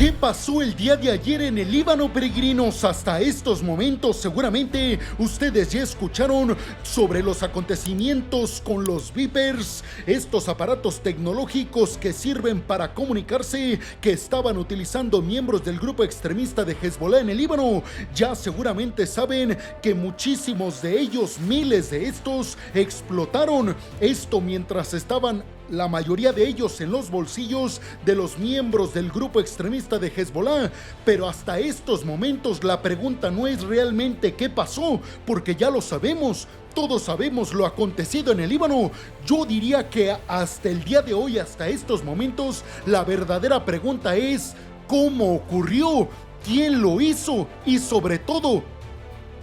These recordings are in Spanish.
¿Qué pasó el día de ayer en el Líbano, peregrinos? Hasta estos momentos seguramente ustedes ya escucharon sobre los acontecimientos con los Vipers, estos aparatos tecnológicos que sirven para comunicarse, que estaban utilizando miembros del grupo extremista de Hezbollah en el Líbano. Ya seguramente saben que muchísimos de ellos, miles de estos, explotaron. Esto mientras estaban la mayoría de ellos en los bolsillos de los miembros del grupo extremista de Hezbollah. Pero hasta estos momentos la pregunta no es realmente qué pasó, porque ya lo sabemos. Todos sabemos lo acontecido en el Líbano. Yo diría que hasta el día de hoy, hasta estos momentos, la verdadera pregunta es ¿cómo ocurrió? ¿Quién lo hizo? Y sobre todo,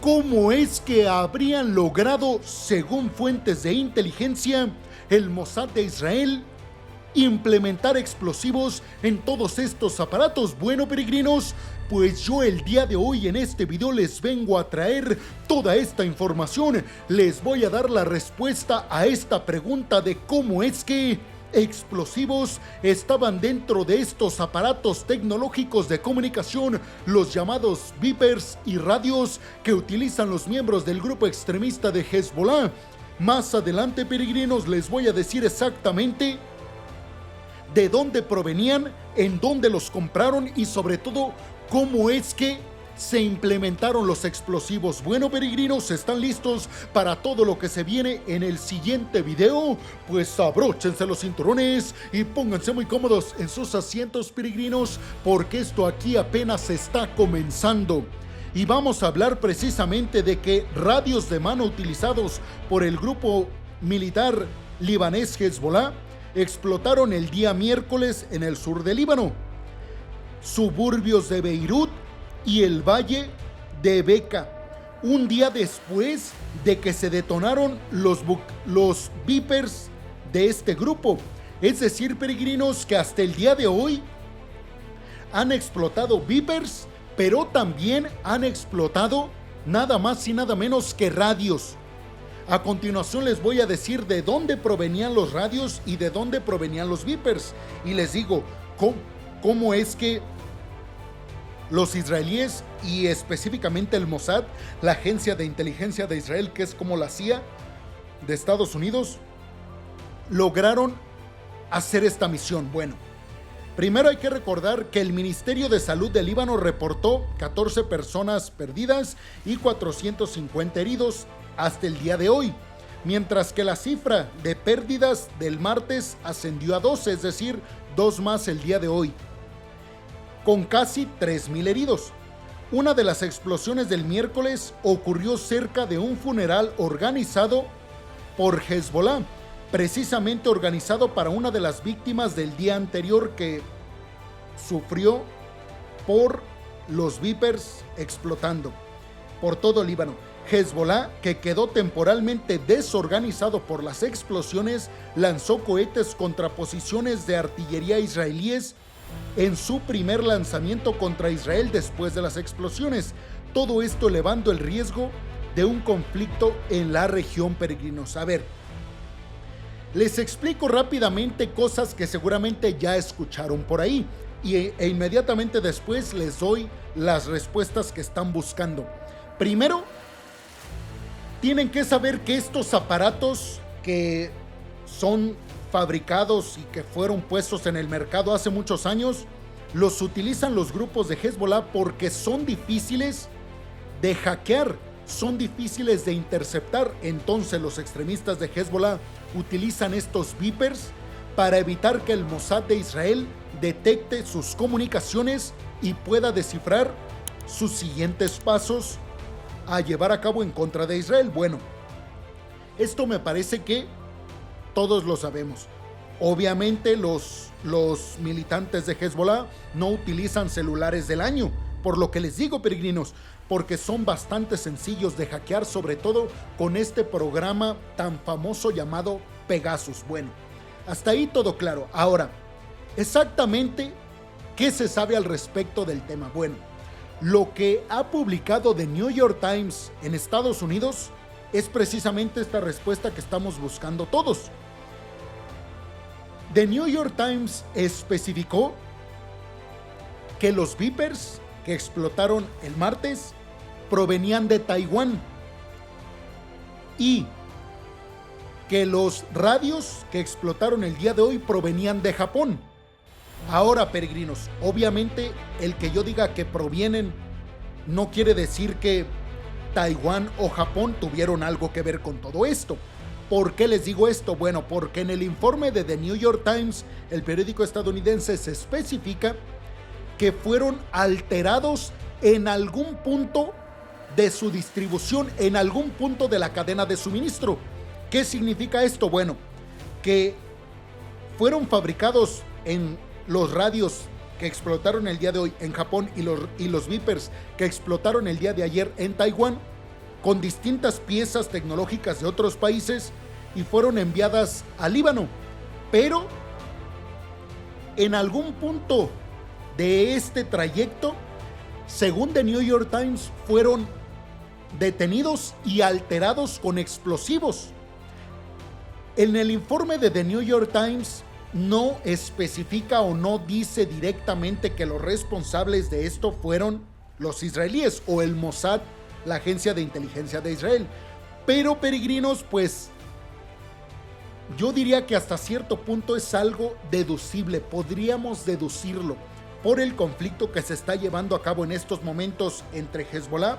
¿cómo es que habrían logrado, según fuentes de inteligencia, el Mossad de Israel, implementar explosivos en todos estos aparatos? Bueno, peregrinos, pues yo el día de hoy en este video les vengo a traer toda esta información. Les voy a dar la respuesta a esta pregunta de cómo es que explosivos estaban dentro de estos aparatos tecnológicos de comunicación, los llamados Vipers y radios que utilizan los miembros del grupo extremista de Hezbollah. Más adelante, peregrinos, les voy a decir exactamente de dónde provenían, en dónde los compraron y sobre todo cómo es que se implementaron los explosivos. Bueno, peregrinos, ¿están listos para todo lo que se viene en el siguiente video? Pues abróchense los cinturones y pónganse muy cómodos en sus asientos, peregrinos, porque esto aquí apenas está comenzando. Y vamos a hablar precisamente de que radios de mano utilizados por el grupo militar libanés Hezbollah explotaron el día miércoles en el sur del Líbano, suburbios de Beirut y el valle de Beca, un día después de que se detonaron los Vipers de este grupo. Es decir, peregrinos, que hasta el día de hoy han explotado Vipers, pero también han explotado nada más y nada menos que radios. A continuación les voy a decir de dónde provenían los radios y de dónde provenían los Vipers. Y les digo cómo es que los israelíes y específicamente el Mossad, la agencia de inteligencia de Israel, que es como la CIA de Estados Unidos, lograron hacer esta misión. Bueno, primero hay que recordar que el Ministerio de Salud del Líbano reportó 14 personas perdidas y 450 heridos hasta el día de hoy, mientras que la cifra de pérdidas del martes ascendió a 12, es decir, 2 más el día de hoy, con casi 3,000 heridos. Una de las explosiones del miércoles ocurrió cerca de un funeral organizado por Hezbollah, precisamente organizado para una de las víctimas del día anterior que sufrió por los Vipers explotando por todo Líbano. Hezbollah, que quedó temporalmente desorganizado por las explosiones, lanzó cohetes contra posiciones de artillería israelíes en su primer lanzamiento contra Israel después de las explosiones. Todo esto elevando el riesgo de un conflicto en la región, peregrinos. A ver, les explico rápidamente cosas que seguramente ya escucharon por ahí e inmediatamente después les doy las respuestas que están buscando. Primero, tienen que saber que estos aparatos que son fabricados y que fueron puestos en el mercado hace muchos años, los utilizan los grupos de Hezbollah porque son difíciles de hackear, son difíciles de interceptar. Entonces los extremistas de Hezbollah utilizan estos Vipers para evitar que el Mossad de Israel detecte sus comunicaciones y pueda descifrar sus siguientes pasos a llevar a cabo en contra de Israel. Bueno, esto me parece que todos lo sabemos. Obviamente los militantes de Hezbollah no utilizan celulares del año, por lo que les digo, peregrinos, porque son bastante sencillos de hackear, sobre todo con este programa tan famoso llamado Pegasus. Bueno, hasta ahí todo claro. Ahora, exactamente, ¿qué se sabe al respecto del tema? Bueno, lo que ha publicado The New York Times en Estados Unidos es precisamente esta respuesta que estamos buscando todos. The New York Times especificó que los Vipers que explotaron el martes provenían de Taiwán y que los radios que explotaron el día de hoy provenían de Japón. Ahora, peregrinos, obviamente el que yo diga que provienen no quiere decir que Taiwán o Japón tuvieron algo que ver con todo esto. ¿Por qué les digo esto? Bueno, porque en el informe de The New York Times, el periódico estadounidense, se especifica que fueron alterados en algún punto de su distribución, en algún punto de la cadena de suministro. ¿Qué significa esto? Bueno, que fueron fabricados en los radios que explotaron el día de hoy en Japón y los Vipers que explotaron el día de ayer en Taiwán, con distintas piezas tecnológicas de otros países, y fueron enviadas a Líbano. Pero en algún punto de este trayecto, según The New York Times, fueron detenidos y alterados con explosivos. En el informe de The New York Times no especifica o no dice directamente que los responsables de esto fueron los israelíes o el Mossad, la agencia de inteligencia de Israel. Pero, peregrinos, pues yo diría que hasta cierto punto es algo deducible, podríamos deducirlo por el conflicto que se está llevando a cabo en estos momentos entre Hezbollah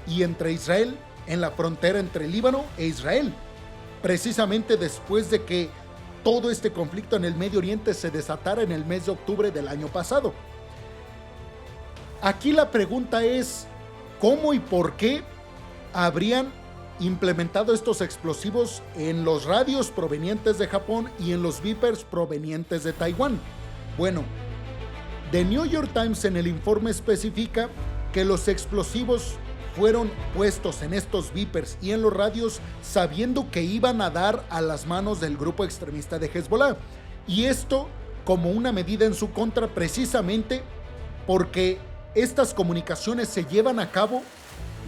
y entre Israel, en la frontera entre Líbano e Israel, precisamente después de que todo este conflicto en el Medio Oriente se desatara en el mes de octubre del año pasado. Aquí la pregunta es, ¿cómo y por qué habrían implementado estos explosivos en los radios provenientes de Japón y en los Vipers provenientes de Taiwán? Bueno, The New York Times en el informe especifica que los explosivos fueron puestos en estos Vipers y en los radios sabiendo que iban a dar a las manos del grupo extremista de Hezbollah, y esto como una medida en su contra, precisamente porque estas comunicaciones se llevan a cabo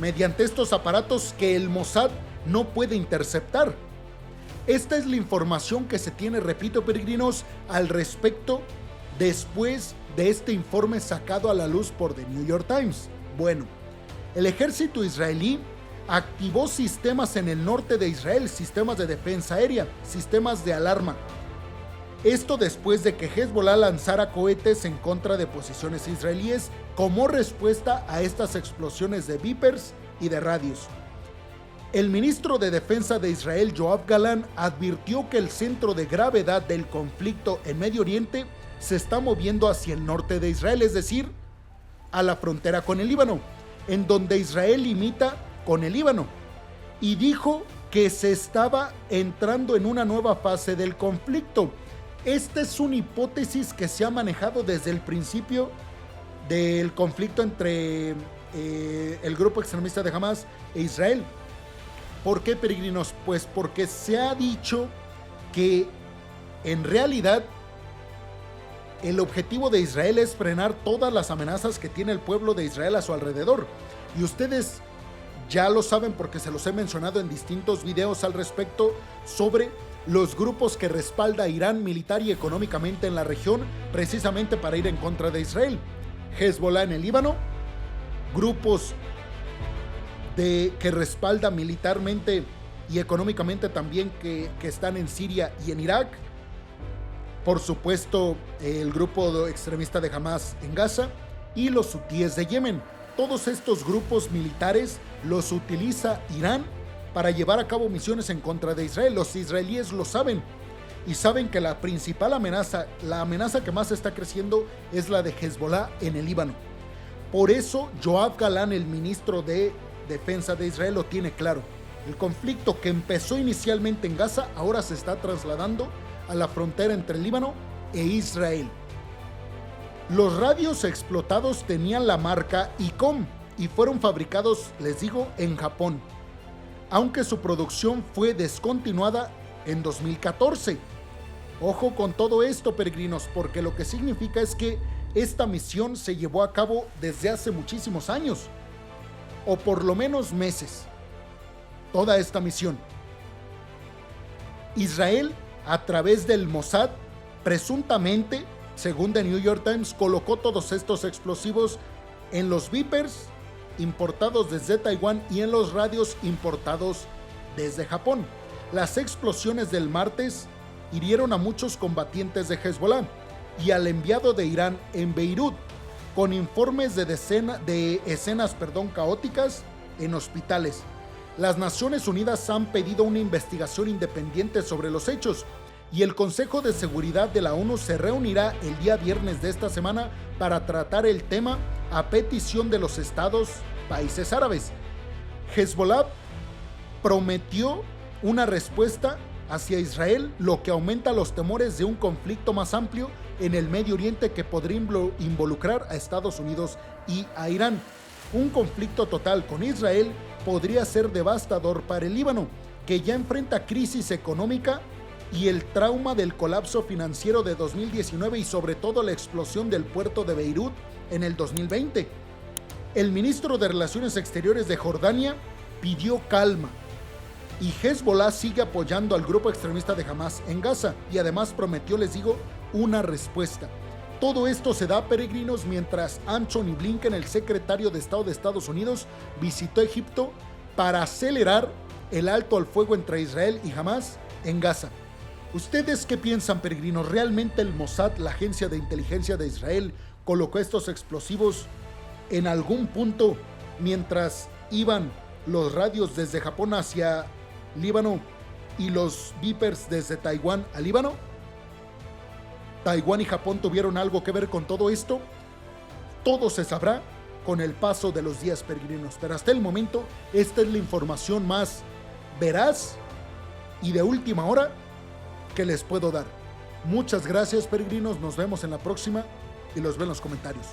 mediante estos aparatos que el Mossad no puede interceptar. Esta es la información que se tiene, repito, peregrinos, al respecto después de este informe sacado a la luz por The New York Times. Bueno, el ejército israelí activó sistemas en el norte de Israel, sistemas de defensa aérea, sistemas de alarma. Esto después de que Hezbollah lanzara cohetes en contra de posiciones israelíes como respuesta a estas explosiones de Vipers y de radios. El ministro de Defensa de Israel, Yoav Galán, advirtió que el centro de gravedad del conflicto en Medio Oriente se está moviendo hacia el norte de Israel, es decir, a la frontera con el Líbano, en donde Israel limita con el Líbano, y dijo que se estaba entrando en una nueva fase del conflicto. Esta es una hipótesis que se ha manejado desde el principio del conflicto entre el grupo extremista de Hamas e Israel. ¿Por qué, peregrinos? Pues porque se ha dicho que en realidad el objetivo de Israel es frenar todas las amenazas que tiene el pueblo de Israel a su alrededor. Y ustedes ya lo saben porque se los he mencionado en distintos videos al respecto sobre los grupos que respalda Irán militar y económicamente en la región, precisamente para ir en contra de Israel. Hezbollah en el Líbano, grupos que respalda militarmente y económicamente también que están en Siria y en Irak. Por supuesto, el grupo extremista de Hamas en Gaza y los hutíes de Yemen. Todos estos grupos militares los utiliza Irán para llevar a cabo misiones en contra de Israel. Los israelíes lo saben y saben que la principal amenaza, la amenaza que más está creciendo es la de Hezbollah en el Líbano. Por eso Yoav Galán, el ministro de Defensa de Israel, lo tiene claro. El conflicto que empezó inicialmente en Gaza ahora se está trasladando a la frontera entre el Líbano e Israel. Los radios explotados tenían la marca ICOM y fueron fabricados, les digo, en Japón, aunque su producción fue descontinuada en 2014. Ojo con todo esto, peregrinos, porque lo que significa es que esta misión se llevó a cabo desde hace muchísimos años, o por lo menos meses. Toda esta misión. Israel, a través del Mossad, presuntamente según The New York Times, colocó todos estos explosivos en los Vipers importados desde Taiwán y en los radios importados desde Japón. Las explosiones del martes hirieron a muchos combatientes de Hezbollah y al enviado de Irán en Beirut, con informes de escenas caóticas en hospitales. Las Naciones Unidas han pedido una investigación independiente sobre los hechos y el Consejo de Seguridad de la ONU se reunirá el día viernes de esta semana para tratar el tema a petición de los países árabes. Hezbollah prometió una respuesta hacia Israel, lo que aumenta los temores de un conflicto más amplio en el Medio Oriente que podría involucrar a Estados Unidos y a Irán. Un conflicto total con Israel podría ser devastador para el Líbano, que ya enfrenta crisis económica y el trauma del colapso financiero de 2019 y sobre todo la explosión del puerto de Beirut en el 2020. El ministro de Relaciones Exteriores de Jordania pidió calma y Hezbollah sigue apoyando al grupo extremista de Hamas en Gaza y además prometió, una respuesta. Todo esto se da, peregrinos, mientras Antony Blinken, el secretario de Estado de Estados Unidos, visitó Egipto para acelerar el alto al fuego entre Israel y Hamas en Gaza. ¿Ustedes qué piensan, peregrinos? ¿Realmente el Mossad, la agencia de inteligencia de Israel, colocó estos explosivos en algún punto mientras iban los radios desde Japón hacia Líbano y los Vipers desde Taiwán a Líbano? ¿Taiwán y Japón tuvieron algo que ver con todo esto? Todo se sabrá con el paso de los días, peregrinos, pero hasta el momento esta es la información más veraz y de última hora que les puedo dar. Muchas gracias, peregrinos, nos vemos en la próxima y los veo en los comentarios.